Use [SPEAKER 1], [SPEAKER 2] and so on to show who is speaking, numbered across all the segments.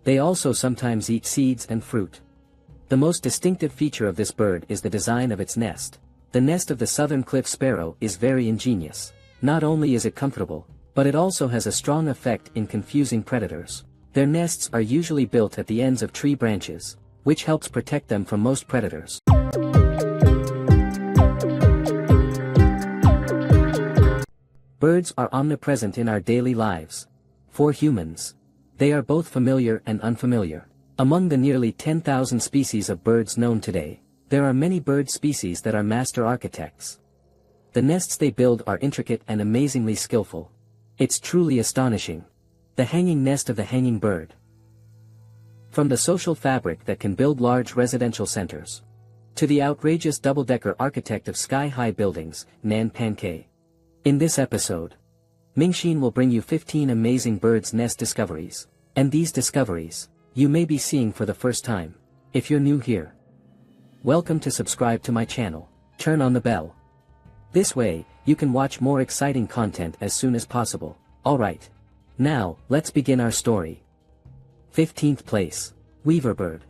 [SPEAKER 1] They also sometimes eat seeds and fruit. The most distinctive feature of this bird is the design of its nest. The nest of the southern cliff sparrow is very ingenious. Not only is it comfortable, but it also has a strong effect in confusing predators. Their nests are usually built at the ends of tree branches, which helps protect them from most predators. Birds are omnipresent in our daily lives. For humans, they are both familiar and unfamiliar. Among the nearly 10,000 species of birds known today, there are many bird species that are master architects. The nests they build are intricate and amazingly skillful. It's truly astonishing. The hanging nest of the hanging bird. From the social fabric that can build large residential centers, to the outrageous double-decker architect of sky-high buildings, Nan Pankei. In this episode, Mingxin will bring you 15 amazing bird's nest discoveries. And these discoveries, you may be seeing for the first time. If you're new here, welcome to subscribe to my channel. Turn on the bell. This way, you can watch more exciting content as soon as possible. Alright. Now, let's begin our story. 15th place. Weaver bird.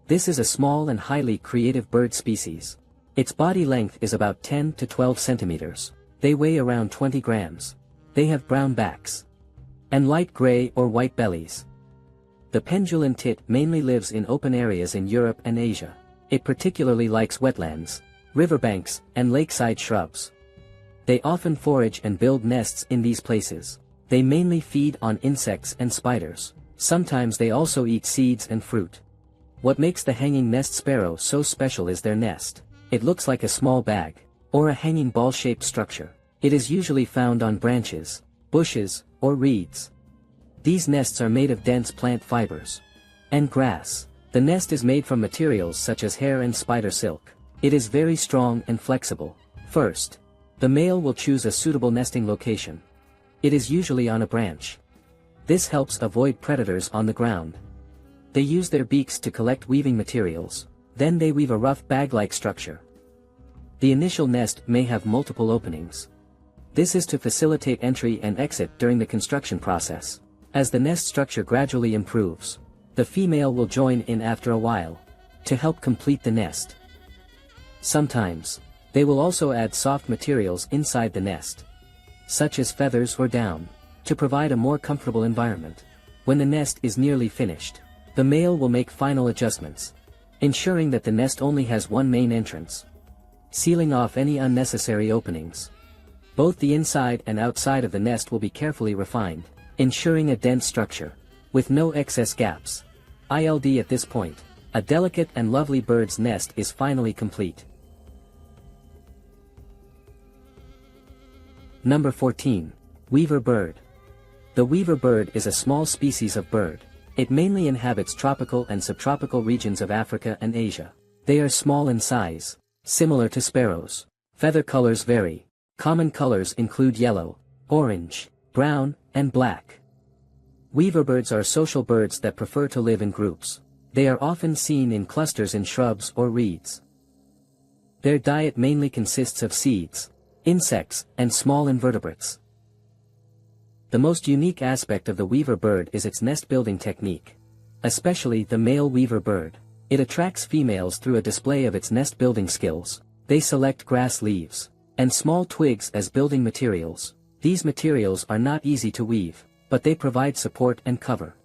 [SPEAKER 1] This is a small and highly creative bird species. Its body length is about 10 to 12 centimeters. They weigh around 20 grams. They have brown backs and light gray or white bellies. The pendulin tit mainly lives in open areas in Europe and Asia. It particularly likes wetlands, riverbanks, and lakeside shrubs. They often forage and build nests in these places. They mainly feed on insects and spiders. Sometimes they also eat seeds and fruit. What makes the hanging nest sparrow so special is their nest. It looks like a small bag, or a hanging ball-shaped structure. It is usually found on branches, bushes, or reeds. These nests are made of dense plant fibers and grass. The nest is made from materials such as hair and spider silk. It is very strong and flexible. First, the male will choose a suitable nesting location. It is usually on a branch. This helps avoid predators on the ground. They use their beaks to collect weaving materials. Then they weave a rough bag-like structure. The initial nest may have multiple openings. This is to facilitate entry and exit during the construction process. As the nest structure gradually improves, the female will join in after a while to help complete the nest. Sometimes, they will also add soft materials inside the nest, such as feathers or down, to provide a more comfortable environment. When the nest is nearly finished, the male will make final adjustments, ensuring that the nest only has one main entrance, sealing off any unnecessary openings. Both the inside and outside of the nest will be carefully refined, ensuring a dense structure, with no excess gaps. At this point, a delicate and lovely bird's nest is finally complete. Number 14. Weaver bird. The weaver bird is a small species of bird. It mainly inhabits tropical and subtropical regions of Africa and Asia. They are small in size, similar to sparrows. Feather colors vary. Common colors include yellow, orange, brown, and black. Weaver birds are social birds that prefer to live in groups. They are often seen in clusters in shrubs or reeds. Their diet mainly consists of seeds, insects, and small invertebrates. The most unique aspect of the weaver bird is its nest-building technique. Especially the male weaver bird. It attracts females through a display of its nest-building skills. They select grass leaves and small twigs as building materials. These materials are not easy to weave, but they provide support and cover.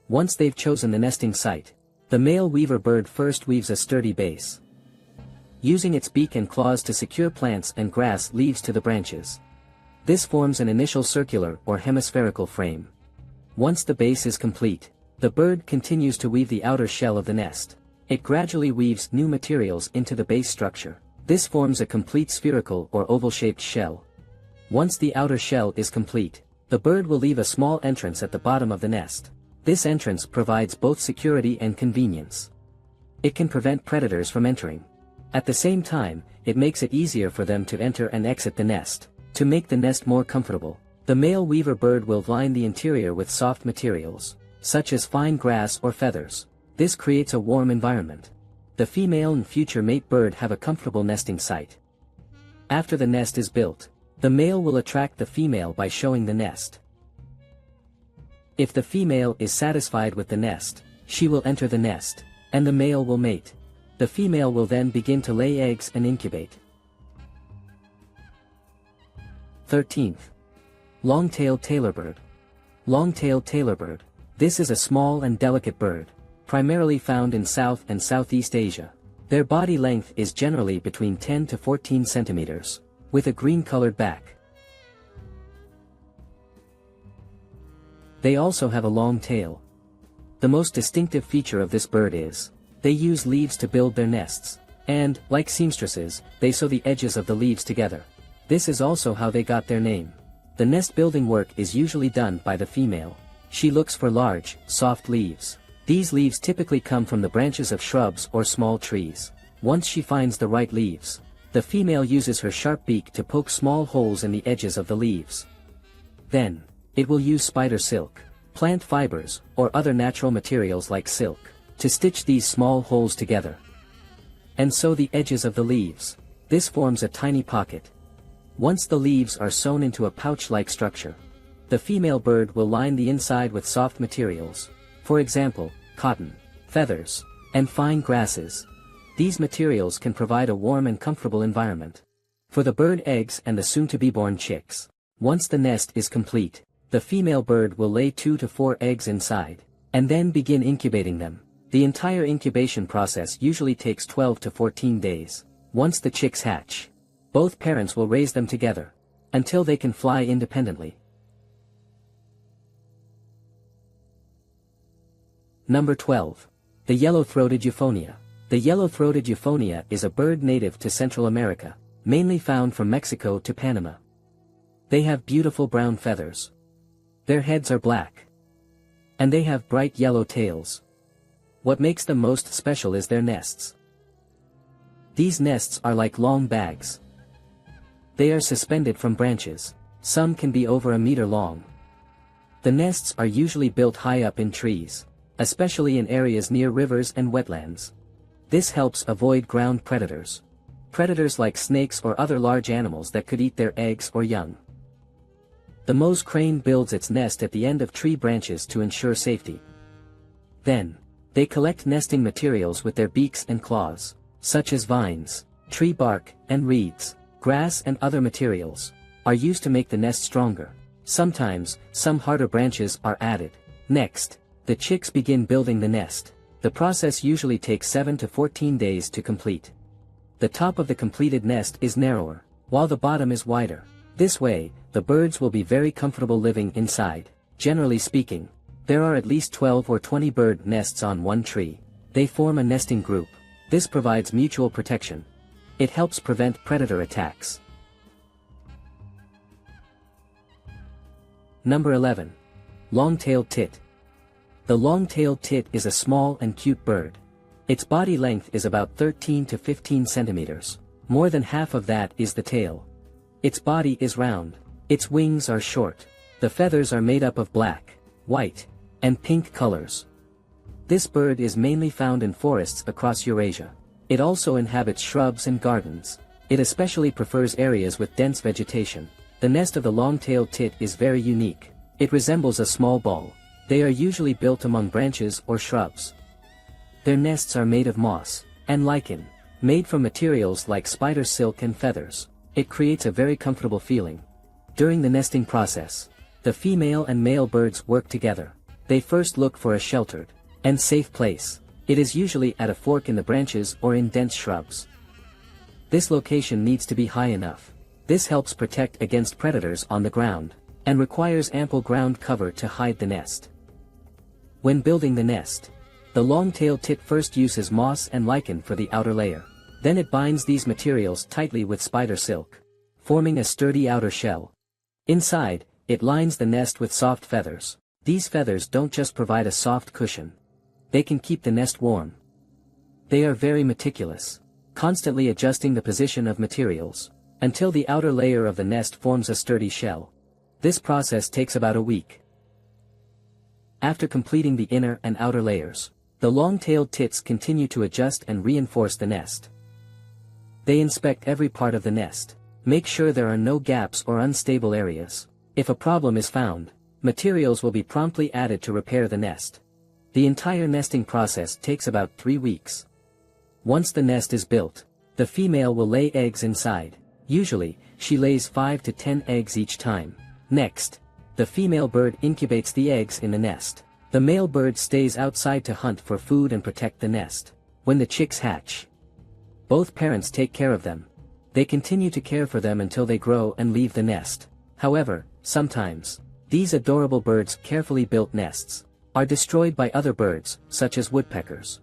[SPEAKER 1] Once they've chosen the nesting site, the male weaver bird first weaves a sturdy base, using its beak and claws to secure plants and grass leaves to the branches. This forms an initial circular or hemispherical frame. Once the base is complete, the bird continues to weave the outer shell of the nest. It gradually weaves new materials into the base structure. This forms a complete spherical or oval-shaped shell. Once the outer shell is complete, the bird will leave a small entrance at the bottom of the nest. This entrance provides both security and convenience. It can prevent predators from entering. At the same time, it makes it easier for them to enter and exit the nest. To make the nest more comfortable, the male weaver bird will line the interior with soft materials, such as fine grass or feathers. This creates a warm environment. The female and future mate bird have a comfortable nesting site. After the nest is built, the male will attract the female by showing the nest. If the female is satisfied with the nest, she will enter the nest, and the male will mate. The female will then begin to lay eggs and incubate. 13th. Long-tailed tailorbird. Long-tailed tailorbird. This is a small and delicate bird, primarily found in South and Southeast Asia. Their body length is generally between 10 to 14 centimeters, with a green-colored back. They also have a long tail. The most distinctive feature of this bird is, they use leaves to build their nests, and, like seamstresses, they sew the edges of the leaves together. This is also how they got their name. The nest building work is usually done by the female. She looks for large, soft leaves. These leaves typically come from the branches of shrubs or small trees. Once she finds the right leaves, the female uses her sharp beak to poke small holes in the edges of the leaves. Then, it will use spider silk, plant fibers, or other natural materials like silk, to stitch these small holes together. And sew the edges of the leaves. This forms a tiny pocket. Once the leaves are sewn into a pouch-like structure, the female bird will line the inside with soft materials, for example, cotton, feathers, and fine grasses. These materials can provide a warm and comfortable environment for the bird eggs and the soon-to-be-born chicks. Once the nest is complete, the female bird will lay 2 to 4 eggs inside, and then begin incubating them. The entire incubation process usually takes 12 to 14 days. Once the chicks hatch, both parents will raise them together, until they can fly independently. Number 12. The yellow-throated euphonia. The yellow-throated euphonia is a bird native to Central America, mainly found from Mexico to Panama. They have beautiful brown feathers. Their heads are black, and they have bright yellow tails. What makes them most special is their nests. These nests are like long bags. They are suspended from branches. Some can be over a meter long. The nests are usually built high up in trees, especially in areas near rivers and wetlands. This helps avoid ground predators. Predators like snakes or other large animals that could eat their eggs or young. The Moe's crane builds its nest at the end of tree branches to ensure safety. Then, they collect nesting materials with their beaks and claws, such as vines, tree bark, and reeds. Grass and other materials are used to make the nest stronger. Sometimes, some harder branches are added. Next, the chicks begin building the nest. The process usually takes 7 to 14 days to complete. The top of the completed nest is narrower, while the bottom is wider. This way, the birds will be very comfortable living inside. Generally speaking, there are at least 12 or 20 bird nests on one tree. They form a nesting group. This provides mutual protection. It helps prevent predator attacks. Number 11. Long-tailed tit. The long-tailed tit is a small and cute bird. Its body length is about 13 to 15 centimeters. More than half of that is the tail. Its body is round. Its wings are short. The feathers are made up of black, white, and pink colors. This bird is mainly found in forests across Eurasia. It also inhabits shrubs and gardens. It especially prefers areas with dense vegetation. The nest of the long-tailed tit is very unique. It resembles a small ball. They are usually built among branches or shrubs. Their nests are made of moss and lichen, made from materials like spider silk and feathers. It creates a very comfortable feeling. During the nesting process, the female and male birds work together. They first look for a sheltered and safe place. It is usually at a fork in the branches or in dense shrubs. This location needs to be high enough. This helps protect against predators on the ground, and requires ample ground cover to hide the nest. When building the nest, the long-tailed tit first uses moss and lichen for the outer layer. Then it binds these materials tightly with spider silk, forming a sturdy outer shell. Inside, it lines the nest with soft feathers. These feathers don't just provide a soft cushion. They can keep the nest warm. They are very meticulous, constantly adjusting the position of materials, until the outer layer of the nest forms a sturdy shell. This process takes about a week. After completing the inner and outer layers, the long-tailed tits continue to adjust and reinforce the nest. They inspect every part of the nest, make sure there are no gaps or unstable areas. If a problem is found, materials will be promptly added to repair the nest. The entire nesting process takes about 3 weeks. Once the nest is built, the female will lay eggs inside. Usually, she lays 5 to 10 eggs each time. Next, the female bird incubates the eggs in the nest. The male bird stays outside to hunt for food and protect the nest. When the chicks hatch, both parents take care of them. They continue to care for them until they grow and leave the nest. However, sometimes, these adorable birds' carefully built nests are destroyed by other birds, such as woodpeckers.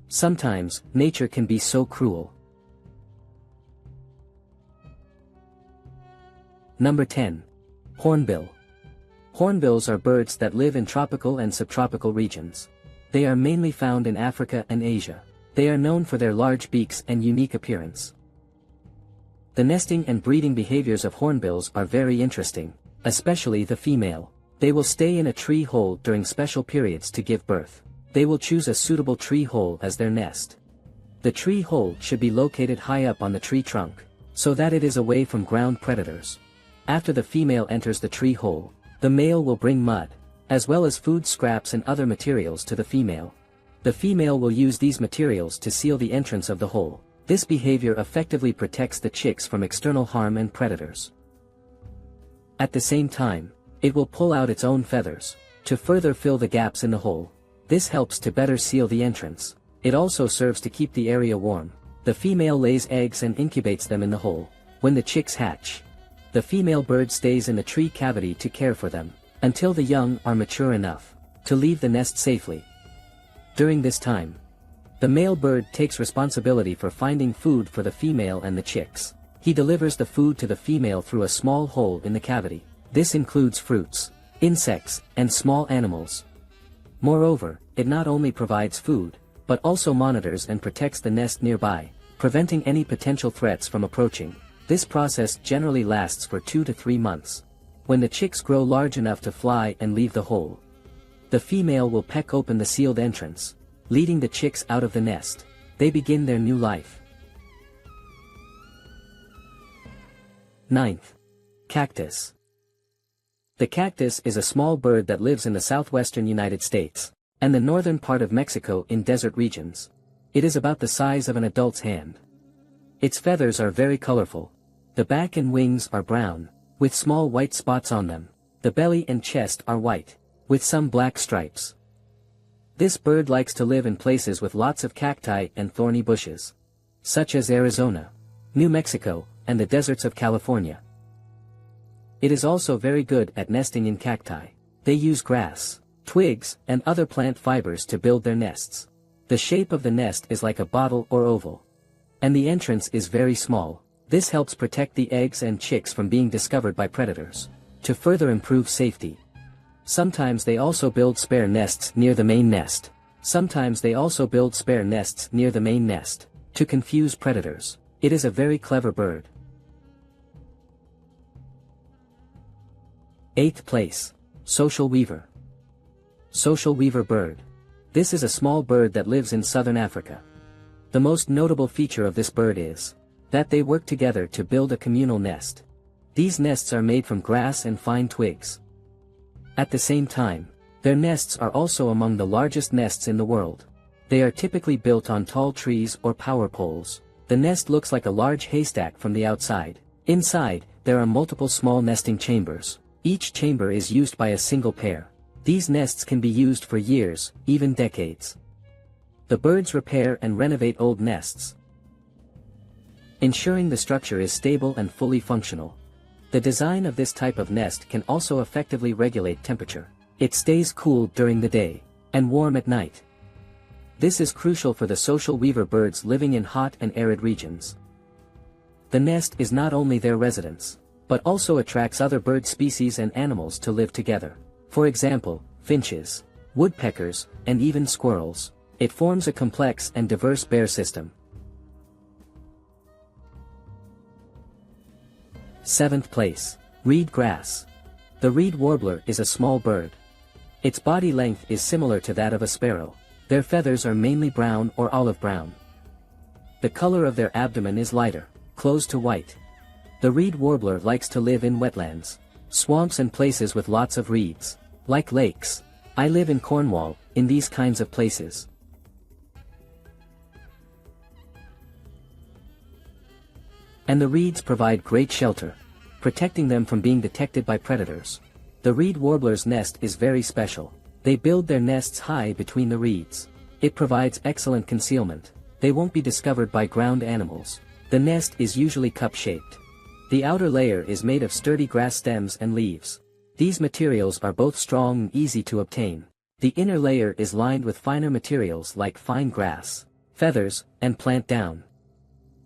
[SPEAKER 1] Sometimes, nature can be so cruel. Number 10. Hornbill. Hornbills are birds that live in tropical and subtropical regions. They are mainly found in Africa and Asia. They are known for their large beaks and unique appearance. The nesting and breeding behaviors of hornbills are very interesting, especially the female. They will stay in a tree hole during special periods to give birth. They will choose a suitable tree hole as their nest. The tree hole should be located high up on the tree trunk, so that it is away from ground predators. After the female enters the tree hole, the male will bring mud, as well as food scraps and other materials to the female. The female will use these materials to seal the entrance of the hole. This behavior effectively protects the chicks from external harm and predators. At the same time, it will pull out its own feathers to further fill the gaps in the hole. This helps to better seal the entrance. It also serves to keep the area warm. The female lays eggs and incubates them in the hole. When the chicks hatch, the female bird stays in the tree cavity to care for them, until the young are mature enough to leave the nest safely. During this time, the male bird takes responsibility for finding food for the female and the chicks. He delivers the food to the female through a small hole in the cavity. This includes fruits, insects, and small animals. Moreover, it not only provides food, but also monitors and protects the nest nearby, preventing any potential threats from approaching. This process generally lasts for 2 to 3 months. When the chicks grow large enough to fly and leave the hole, the female will peck open the sealed entrance, leading the chicks out of the nest. They begin their new life. 9th. Cactus. The cactus is a small bird that lives in the southwestern United States and the northern part of Mexico in desert regions. It is about the size of an adult's hand. Its feathers are very colorful. The back and wings are brown, with small white spots on them. The belly and chest are white, with some black stripes. This bird likes to live in places with lots of cacti and thorny bushes, such as Arizona, New Mexico, and the deserts of California. It is also very good at nesting in cacti. They use grass, twigs, and other plant fibers to build their nests. The shape of the nest is like a bottle or oval, and the entrance is very small. This helps protect the eggs and chicks from being discovered by predators. To further improve safety, sometimes they also build spare nests near the main nest. To confuse predators. It is a very clever bird. 8th place. Social weaver. Social weaver bird. This is a small bird that lives in southern Africa. The most notable feature of this bird is that they work together to build a communal nest. These nests are made from grass and fine twigs. At the same time, their nests are also among the largest nests in the world. They are typically built on tall trees or power poles. The nest looks like a large haystack from the outside. Inside, there are multiple small nesting chambers. Each chamber is used by a single pair. These nests can be used for years, even decades. The birds repair and renovate old nests, ensuring the structure is stable and fully functional. The design of this type of nest can also effectively regulate temperature. It stays cool during the day and warm at night. This is crucial for the social weaver birds living in hot and arid regions. The nest is not only their residence, but also attracts other bird species and animals to live together. For example, finches, woodpeckers, and even squirrels. It forms a complex and diverse bear system. 7th place. Reed grass. The reed warbler is a small bird. Its body length is similar to that of a sparrow. Their feathers are mainly brown or olive brown. The color of their abdomen is lighter, close to white. The reed warbler likes to live in wetlands, swamps and places with lots of reeds. Like lakes. I live in Cornwall, in these kinds of places. And the reeds provide great shelter, protecting them from being detected by predators. The reed warbler's nest is very special. They build their nests high between the reeds. It provides excellent concealment. They won't be discovered by ground animals. The nest is usually cup-shaped. The outer layer is made of sturdy grass stems and leaves. These materials are both strong and easy to obtain. The inner layer is lined with finer materials like fine grass, feathers, and plant down.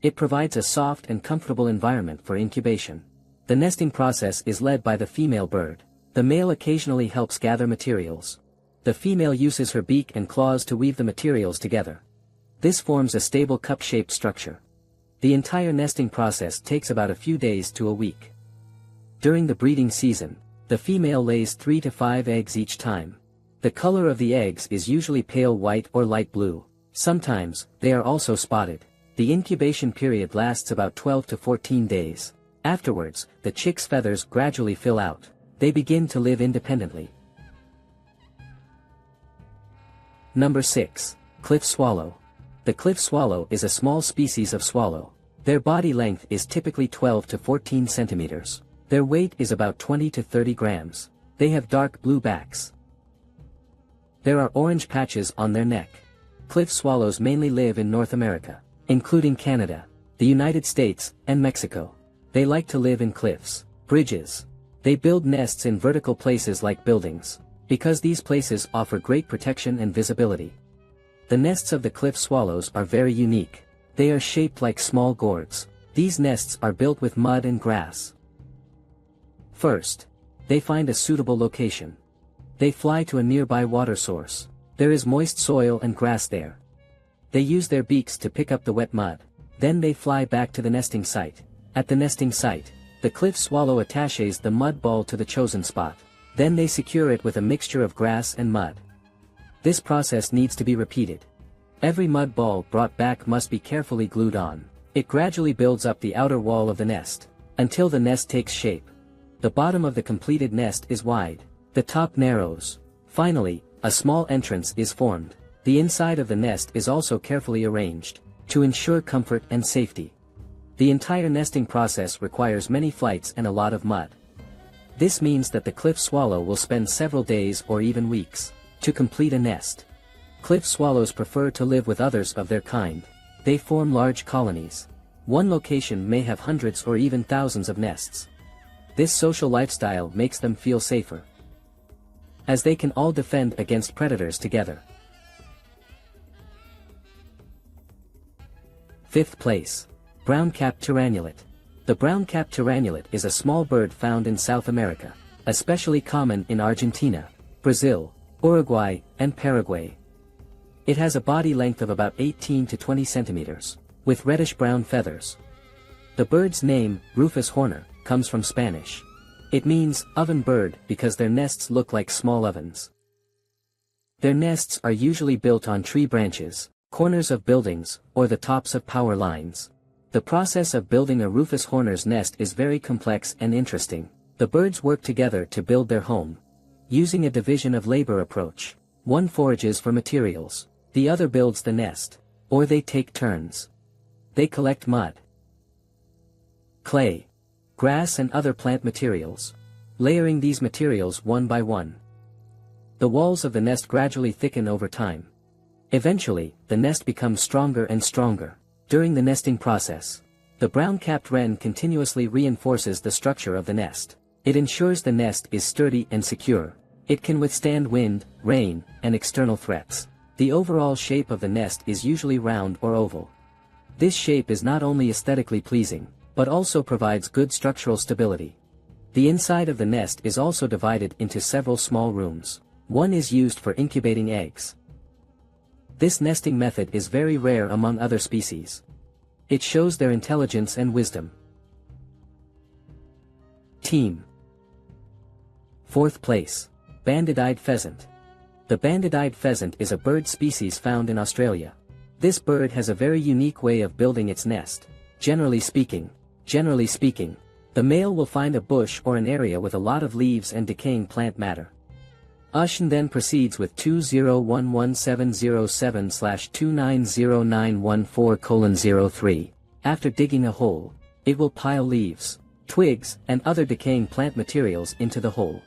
[SPEAKER 1] It provides a soft and comfortable environment for incubation. The nesting process is led by the female bird. The male occasionally helps gather materials. The female uses her beak and claws to weave the materials together. This forms a stable cup-shaped structure. The entire nesting process takes about a few days to a week. During the breeding season, the female lays 3 to 5 eggs each time. The color of the eggs is usually pale white or light blue. Sometimes, they are also spotted. The incubation period lasts about 12 to 14 days. Afterwards, the chick's feathers gradually fill out. They begin to live independently. Number 6. Cliff swallow. The cliff swallow is a small species of swallow. Their body length is typically 12 to 14 centimeters. Their weight is about 20 to 30 grams. They have dark blue backs. There are orange patches on their neck. Cliff swallows mainly live in North America, including Canada, the United States, and Mexico. They like to live in cliffs, bridges. They build nests in vertical places like buildings, because these places offer great protection and visibility. The nests of the cliff swallows are very unique. They are shaped like small gourds. These nests are built with mud and grass. First, they find a suitable location. They fly to a nearby water source. There is moist soil and grass there. They use their beaks to pick up the wet mud. Then they fly back to the nesting site. At the nesting site, the cliff swallow attaches the mud ball to the chosen spot. Then they secure it with a mixture of grass and mud. This process needs to be repeated. Every mud ball brought back must be carefully glued on. It gradually builds up the outer wall of the nest, until the nest takes shape. The bottom of the completed nest is wide. The top narrows. Finally, a small entrance is formed. The inside of the nest is also carefully arranged, to ensure comfort and safety. The entire nesting process requires many flights and a lot of mud. This means that the cliff swallow will spend several days or even weeks to complete a nest. Cliff swallows prefer to live with others of their kind. They form large colonies. One location may have hundreds or even thousands of nests. This social lifestyle makes them feel safer, as they can all defend against predators together. 5th place. Brown-capped tyrannulet. The brown-capped tyrannulet is a small bird found in South America, especially common in Argentina, Brazil, Uruguay, and Paraguay. It has a body length of about 18 to 20 centimeters, with reddish-brown feathers. The bird's name, Rufous Horner, comes from Spanish. It means oven bird because their nests look like small ovens. Their nests are usually built on tree branches, corners of buildings, or the tops of power lines. The process of building a Rufous Horner's nest is very complex and interesting. The birds work together to build their home, using a division of labor approach. One forages for materials, the other builds the nest, or they take turns. They collect mud, clay, grass and other plant materials, layering these materials one by one. The walls of the nest gradually thicken over time. Eventually, the nest becomes stronger and stronger. During the nesting process, the brown-capped wren continuously reinforces the structure of the nest. It ensures the nest is sturdy and secure. It can withstand wind, rain, and external threats. The overall shape of the nest is usually round or oval. This shape is not only aesthetically pleasing, but also provides good structural stability. The inside of the nest is also divided into several small rooms. One is used for incubating eggs. This nesting method is very rare among other species. It shows their intelligence and wisdom. Team. 4th place. Banded-eyed pheasant. The banded-eyed pheasant is a bird species found in Australia. This bird has a very unique way of building its nest. Generally speaking, The male will find a bush or an area with a lot of leaves and decaying plant matter. Ushan then proceeds with 2011707/290914:03. After digging a hole, it will pile leaves, twigs, and other decaying plant materials into the hole.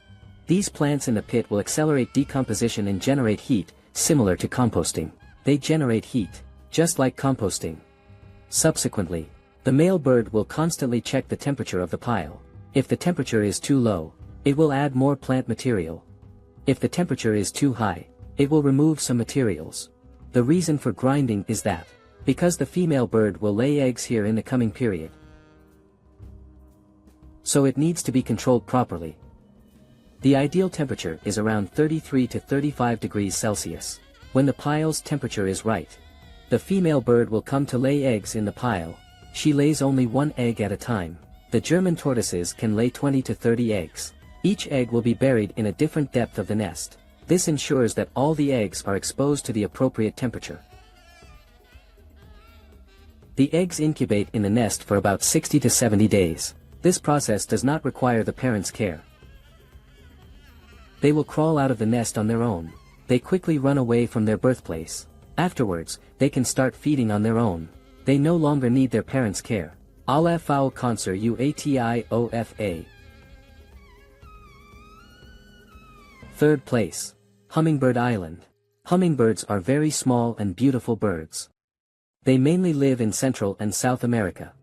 [SPEAKER 1] These plants in the pit will accelerate decomposition and generate heat, similar to composting. They generate heat, just like composting. Subsequently, the male bird will constantly check the temperature of the pile. If the temperature is too low, it will add more plant material. If the temperature is too high, it will remove some materials. The reason for grinding is that, because the female bird will lay eggs here in the coming period. So it needs to be controlled properly. The ideal temperature is around 33 to 35 degrees Celsius. When the pile's temperature is right, the female bird will come to lay eggs in the pile. She lays only one egg at a time. The German tortoises can lay 20 to 30 eggs. Each egg will be buried in a different depth of the nest. This ensures that all the eggs are exposed to the appropriate temperature. The eggs incubate in the nest for about 60 to 70 days. This process does not require the parents' care. They will crawl out of the nest on their own. They quickly run away from their birthplace. Afterwards, they can start feeding on their own. They no longer need their parents' care. Aleph Fowl Concert UATIOFA. Third place. Hummingbird Island. Hummingbirds are very small and beautiful birds. They mainly live in Central and South America.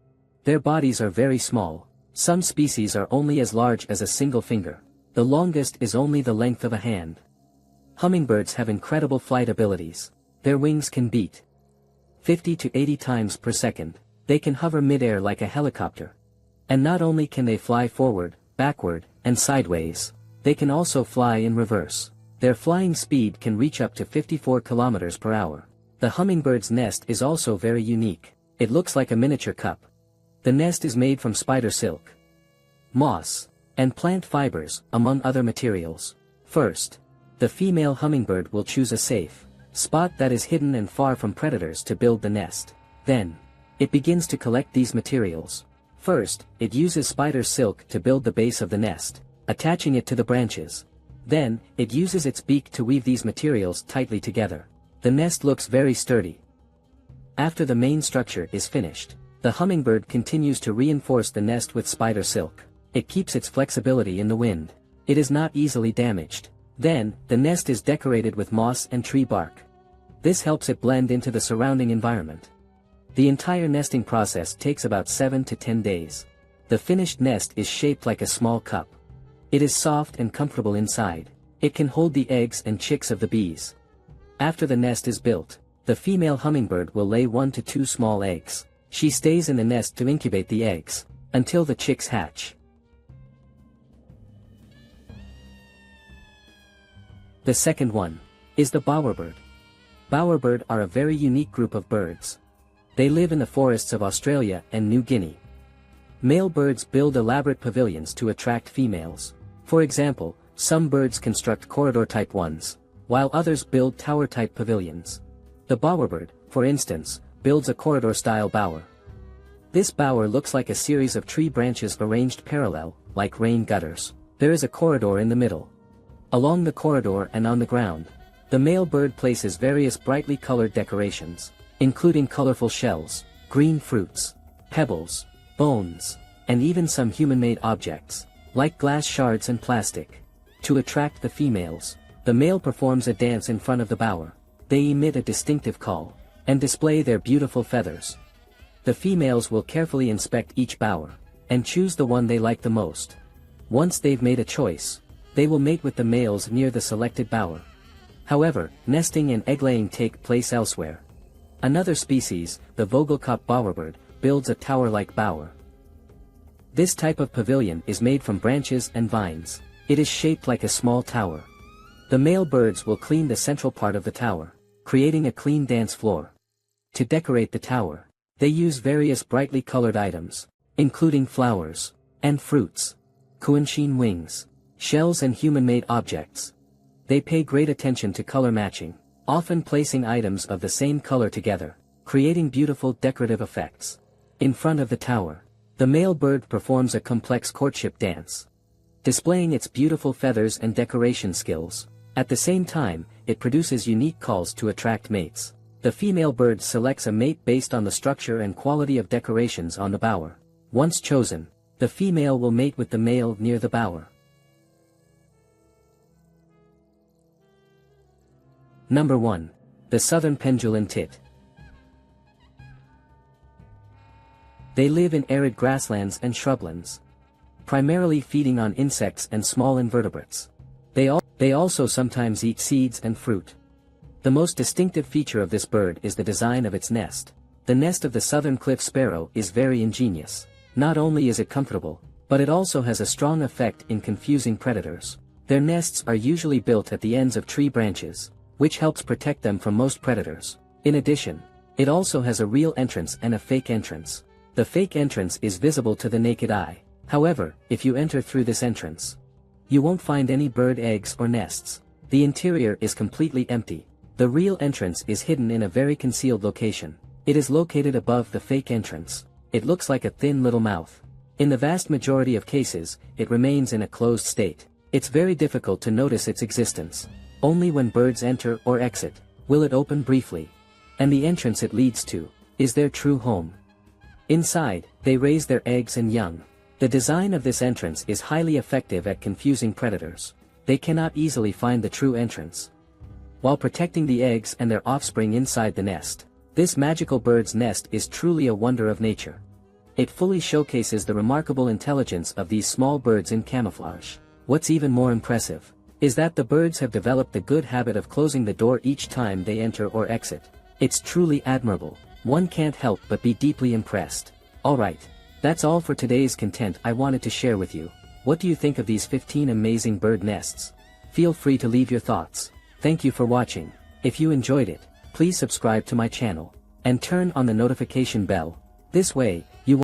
[SPEAKER 1] Their bodies are very small. Some species are only as large as a single finger. The longest is only the length of a hand. Hummingbirds have incredible flight abilities. Their wings can beat 50 to 80 times per second. They can hover mid-air like a helicopter. And not only can they fly forward, backward, and sideways, they can also fly in reverse. Their flying speed can reach up to 54 kilometers per hour. The hummingbird's nest is also very unique. It looks like a miniature cup. The nest is made from spider silk, moss, and plant fibers, among other materials. First, the female hummingbird will choose a safe spot that is hidden and far from predators to build the nest. Then, it begins to collect these materials. First, it uses spider silk to build the base of the nest, attaching it to the branches. Then, it uses its beak to weave these materials tightly together. The nest looks very sturdy. After the main structure is finished, the hummingbird continues to reinforce the nest with spider silk. It keeps its flexibility in the wind. It is not easily damaged. Then, the nest is decorated with moss and tree bark. This helps it blend into the surrounding environment. The entire nesting process takes about 7 to 10 days. The finished nest is shaped like a small cup. It is soft and comfortable inside. It can hold the eggs and chicks of the bees. After the nest is built, the female hummingbird will lay 1 to 2 small eggs. She stays in the nest to incubate the eggs until the chicks hatch. The second one is the bowerbird. Bowerbird are a very unique group of birds. They live in the forests of Australia and New Guinea. Male birds build elaborate pavilions to attract females. For example, some birds construct corridor-type ones, while others build tower-type pavilions. The bowerbird, for instance, builds a corridor-style bower. This bower looks like a series of tree branches arranged parallel, like rain gutters. There is a corridor in the middle. Along the corridor and on the ground, the male bird places various brightly colored decorations, including colorful shells, green fruits, pebbles, bones, and even some human-made objects, like glass shards and plastic. To attract the females, the male performs a dance in front of the bower. They emit a distinctive call, and display their beautiful feathers. The females will carefully inspect each bower, and choose the one they like the most. Once they've made a choice, they will mate with the males near the selected bower. However, nesting and egg-laying take place elsewhere. Another species, the Vogelkop bowerbird, builds a tower-like bower. This type of pavilion is made from branches and vines. It is shaped like a small tower. The male birds will clean the central part of the tower, creating a clean dance floor. To decorate the tower, they use various brightly colored items, including flowers and fruits, couenchine wings, shells and human-made objects. They pay great attention to color matching, often placing items of the same color together, creating beautiful decorative effects. In front of the tower, The male bird performs a complex courtship dance, displaying its beautiful feathers and decoration skills. At the same time, it produces unique calls to attract mates. The female bird selects a mate based on the structure and quality of decorations on the bower. Once chosen, the female will mate with the male near the bower. Number 1. The Southern Pendulum Tit. They live in arid grasslands and shrublands, primarily feeding on insects and small invertebrates. They also sometimes eat seeds and fruit. The most distinctive feature of this bird is the design of its nest. The nest of the southern cliff sparrow is very ingenious. Not only is it comfortable, but it also has a strong effect in confusing predators. Their nests are usually built at the ends of tree branches, which helps protect them from most predators. In addition, it also has a real entrance and a fake entrance. The fake entrance is visible to the naked eye. However, if you enter through this entrance, you won't find any bird eggs or nests. The interior is completely empty. The real entrance is hidden in a very concealed location. It is located above the fake entrance. It looks like a thin little mouth. In the vast majority of cases, it remains in a closed state. It's very difficult to notice its existence. Only when birds enter or exit will it open briefly. And the entrance it leads to is their true home. Inside, they raise their eggs and young. The design of this entrance is highly effective at confusing predators. They cannot easily find the true entrance, while protecting the eggs and their offspring inside the nest. This magical bird's nest is truly a wonder of nature. It fully showcases the remarkable intelligence of these small birds in camouflage. What's even more impressive is that the birds have developed the good habit of closing the door each time they enter or exit. It's truly admirable. One can't help but be deeply impressed. Alright, that's all for today's content I wanted to share with you. What do you think of these 15 amazing bird nests? Feel free to leave your thoughts. Thank you for watching. If you enjoyed it, please subscribe to my channel and turn on the notification bell. This way, you